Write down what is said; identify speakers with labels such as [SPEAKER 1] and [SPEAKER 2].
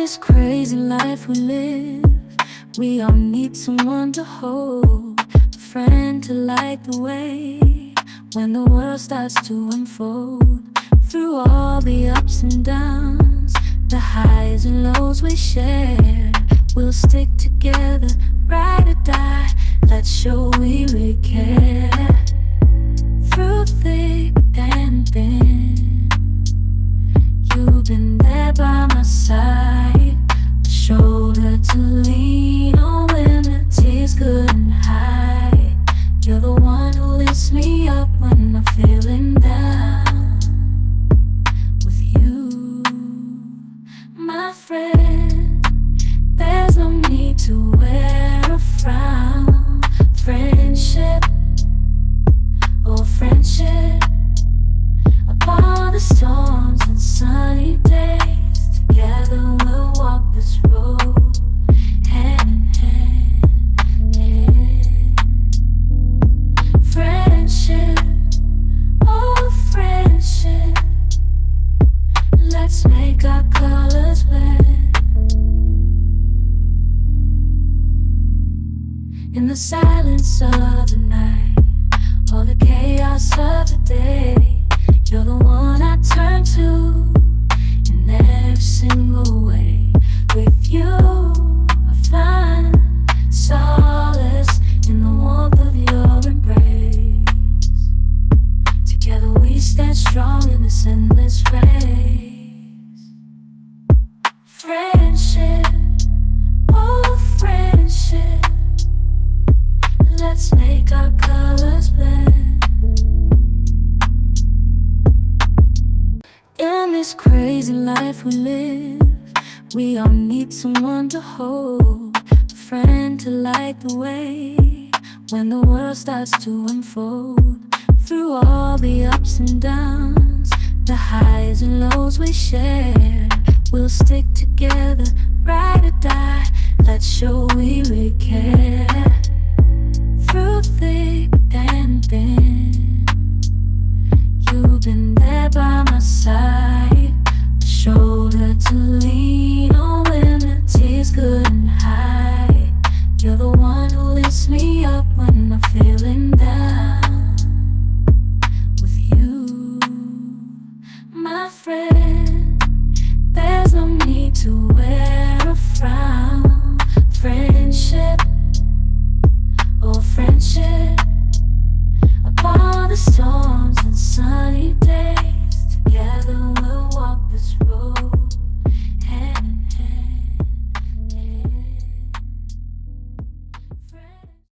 [SPEAKER 1] this crazy life we live, we all need someone to hold, a friend to light the way when the world starts to unfold. Through all the ups and downs, the highs and lows we share, we'll stick together, ride or die. Let's show we really care. Through thick and thin, you've been there by my side, a shoulder to lean on when the tears couldn't hide. You're the one who lifts me up when I'm feeling down. With you, my friend, there's no need to wear a frown. Friendship, oh friendship, upon the storms and sunny days, together we'll walk this road, hand in hand, yeah. Friendship, oh friendship, let's make our colors blend. In the silence of the night, or the chaos of the day, you're the one I turn to in every single way. With you, I find solace in the warmth of your embrace. Together we stand strong in this endless race. Friendship, oh friendship, let's make our colors blend. In this crazy life we live, we all need someone to hold, a friend to light the way when the world starts to unfold. Through all the ups and downs, the highs and lows we share, we'll stick together, ride or die. Let's show we really care. Through thick and thin, you've been there by my side,